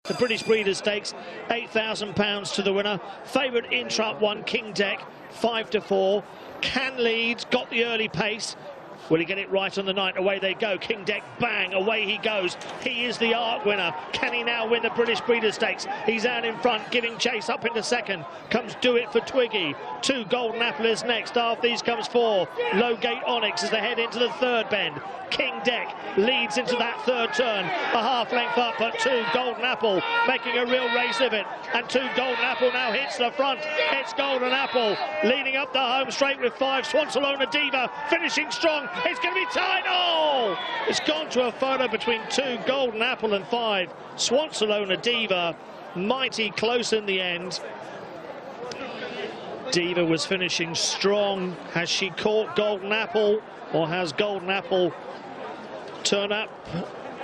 The British Breeders' Stakes, £8,000 to the winner. Favourite in Trump won King Deck, 5-4. Can leads, got the early pace. Will he get it right on the night? Away they go. King Deck, bang, away he goes. He is the arc winner. Can he now win the British Breeders' Stakes? He's out in front, giving chase up into second. Comes Do It for Twiggy. 2 Golden Apple is next. After these comes 4 Low Gate Onyx as they head into the third bend. King Deck leads into that third turn, a half length up, but 2 Golden Apple making a real race of it. And 2 Golden Apple now hits the front. It's Golden Apple leading up the home straight with 5 Swansalona Diva finishing strong. It's going to be tight. Oh! It's gone to a photo between 2 Golden Apple and 5 Swansalona Diva. Mighty close in the end. Diva was finishing strong. Has she caught Golden Apple, or has Golden Apple turned up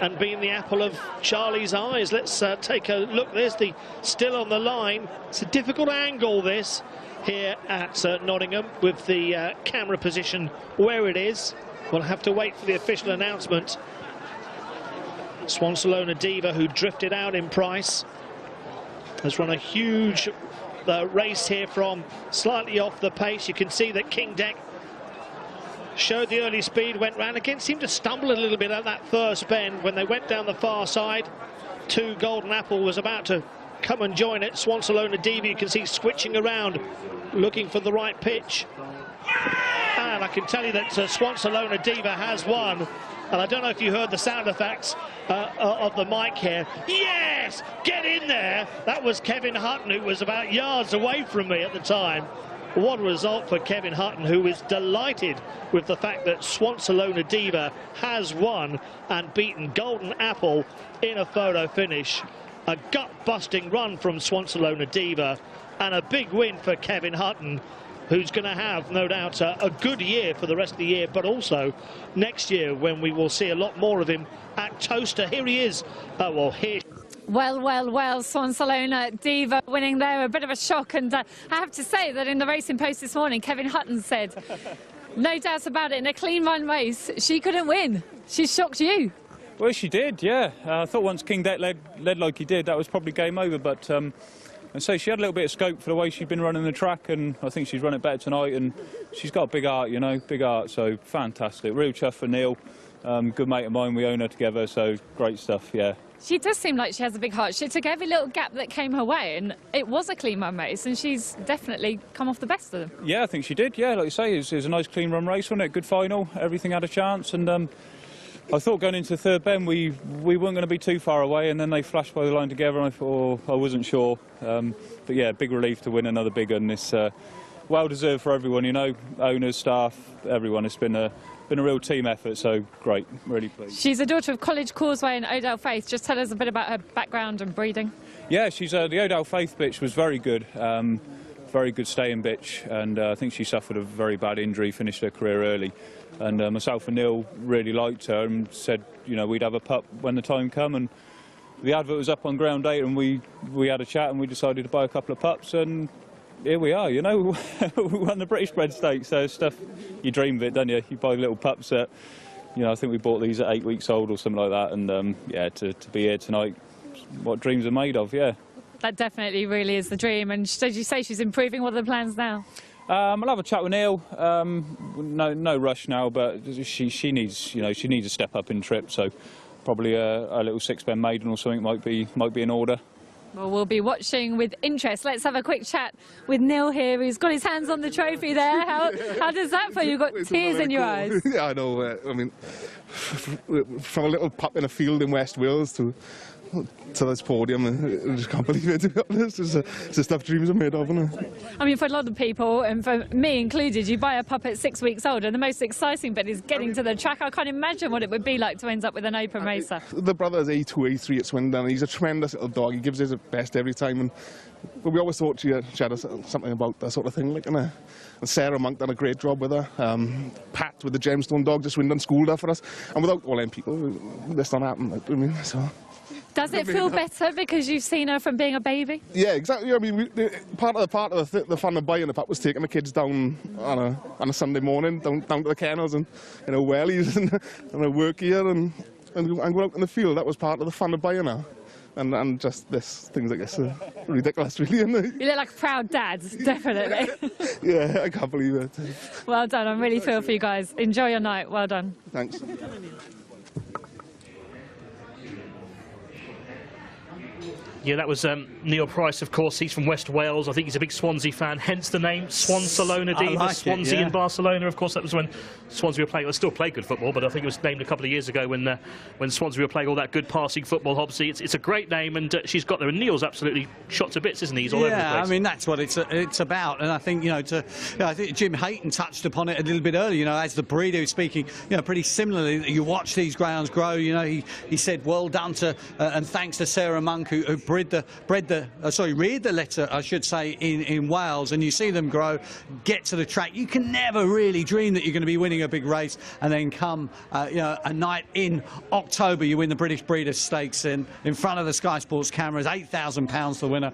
and been the apple of Charlie's eyes? Let's take a look. There's the still on the line. It's a difficult angle, this, here at Nottingham, with the camera position where it is. We'll have to wait for the official announcement. Swansalona Diva, who drifted out in price, has run a huge race here from slightly off the pace. You can see that King Deck showed the early speed, went round again, seemed to stumble a little bit at that first bend when they went down the far side. 2 Golden Apple was about to come and join it. Swansalona Diva, you can see switching around, looking for the right pitch. And I can tell you that Swansalona Diva has won. And I don't know if you heard the sound effects of the mic here. Yes! Get in there! That was Kevin Hutton, who was about yards away from me at the time. What a result for Kevin Hutton, who is delighted with the fact that Swansalona Diva has won and beaten Golden Apple in a photo finish. A gut-busting run from Swansalona Diva and a big win for Kevin Hutton, who's going to have, no doubt, a good year for the rest of the year, but also next year when we will see a lot more of him at Toaster. Here he is. Oh, well, here. Well, Swansalona Diva winning there, a bit of a shock. And I have to say that in the Racing Post this morning, Kevin Hutton said, no doubt about it, in a clean run race, she couldn't win. She shocked you. Well, she did, yeah. I thought once King Deck led like he did, that was probably game over, but and so she had a little bit of scope for the way she'd been running the track, and I think she's run it better tonight, and she's got a big heart, you know, big heart, so fantastic. Real chuff for Neil, good mate of mine, we own her together, so great stuff, yeah. She does seem like she has a big heart. She took every little gap that came her way, and it was a clean run race, and she's definitely come off the best of them. Yeah, I think she did, yeah, like you say, it was a nice clean run race, wasn't it? Good final, everything had a chance, and I thought going into the third bend we weren't going to be too far away, and then they flashed by the line together, and I thought, I wasn't sure. But yeah, big relief to win another big one. It's well deserved for everyone, you know, owners, staff, everyone. It's been a real team effort, so great, really pleased. She's a daughter of College Causeway and Odell Faith. Just tell us a bit about her background and breeding. Yeah, she's the Odell Faith bitch was very good. Very good staying bitch, and I think she suffered a very bad injury, finished her career early. And myself and Neil really liked her and said, you know, we'd have a pup when the time come. And the advert was up on Ground Data, and we had a chat, and we decided to buy a couple of pups, and here we are, you know. We won the British Bred Stakes, so stuff, you dream of it, don't you? You buy little pups that, you know, I think we bought these at 8 weeks old or something like that, and yeah, to be here tonight, what dreams are made of, yeah. That definitely really is the dream. And did you say she's improving? What are the plans now? I'll have a chat with Neil. No rush now, but she needs, you know, she needs a step up in trip. So probably a little 6-bend maiden or something might be in order. Well, we'll be watching with interest. Let's have a quick chat with Neil here, who's got his hands on the trophy there. How does that feel? You've got tears in your eyes. Yeah, I know. I mean, from a little pup in a field in West Wales to this podium, I just can't believe it, to be honest. It's the stuff dreams are made of, isn't it? I mean, for a lot of people, and for me included, you buy a pup at 6 weeks old, and the most exciting bit is getting to the track. I can't imagine what it would be like to end up with an open racer. The brother's A2, A3 at Swindon. He's a tremendous little dog. He gives his best every time. And we always thought she had something about that sort of thing, like, and Sarah Monk done a great job with her. Pat with the Gemstone Dogs at Swindon schooled her for us. And without all them people, this don't happen. I mean, so. Does it feel better because you've seen her from being a baby? Yeah, exactly. I mean, part of the fun of buying the pup was taking the kids down on a Sunday morning, down to the kennels and, you know, wellies and a work gear and go out in the field. That was part of the fun of buying her. and just this things like this are ridiculous, really, isn't it? You look like a proud dad, definitely. Yeah, I can't believe it. Well done. I really feel for you guys. Enjoy your night. Well done. Thanks. Yeah, that was Neil Price, of course. He's from West Wales. I think he's a big Swansea fan, hence the name Swansalona Diva. Like Swansea yeah. and Barcelona, of course. That was when Swansea were playing. Well, they still play good football, but I think it was named a couple of years ago when Swansea were playing all that good passing football. Obviously, it's a great name, and she's got there. And Neil's absolutely shot to bits, isn't he? He's all over the place. Yeah, I mean, that's what it's about. And I think, I think Jim Hayton touched upon it a little bit earlier, as the breeder who's speaking, pretty similarly. You watch these greyhounds grow, he said, well done to, and thanks to Sarah Monk, who reared the litter, I should say, in Wales, and you see them grow, get to the track. You can never really dream that you're going to be winning a big race, and then come, a night in October, you win the British Breeders' Stakes in front of the Sky Sports cameras, £8,000 the winner.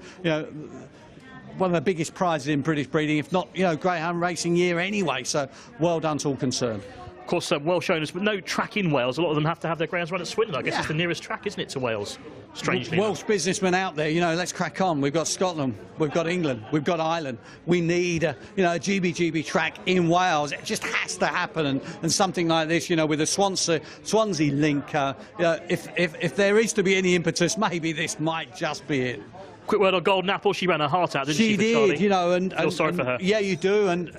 One of the biggest prizes in British breeding, if not, greyhound racing year anyway. So well done to all concerned. Of course, Welsh owners, but no track in Wales. A lot of them have to have their greyhounds run at Swindon. I guess it's the nearest track, isn't it, to Wales? Strangely. Welsh businessmen out there, let's crack on. We've got Scotland, we've got England, we've got Ireland. We need a GBGB track in Wales. It just has to happen. And something like this, with a Swansea link, if there is to be any impetus, maybe this might just be it. Quick word on Golden Apple. She ran her heart out, didn't she? She did, and feel sorry for her. Yeah, you do, and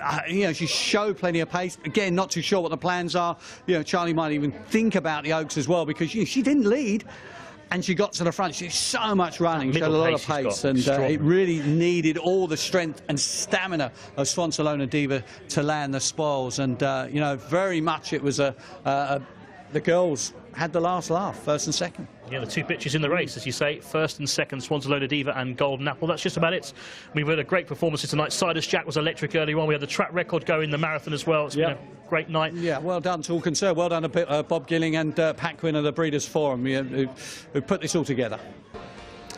she showed plenty of pace. Again, not too sure what the plans are. Charlie might even think about the Oaks as well, because she didn't lead, and she got to the front. She did so much running, she had a lot of pace, and it really needed all the strength and stamina of Swansalona Diva to land the spoils. And very much it was the girls had the last laugh, first and second. Yeah, the two pitches in the race, as you say, first and second, Swansalona Diva and Golden Apple. That's just about it. We've had a great performance tonight. Sidus Jack was electric earlier on. We had the track record going in the marathon as well. It's been a great night. Yeah, well done to all concerned. Well done to Bob Gilling and Pat Quinn of the Breeders' Forum who put this all together.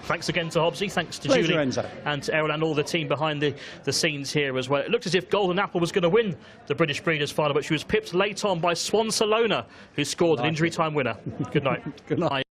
Thanks again to Hobbsy, thanks to Pleasure, Julie Enzo. and to Errol and all the team behind the scenes here as well. It looked as if Golden Apple was going to win the British Breeders' final, but she was pipped late on by Swansalona, who scored an injury time winner. Good night. Good night.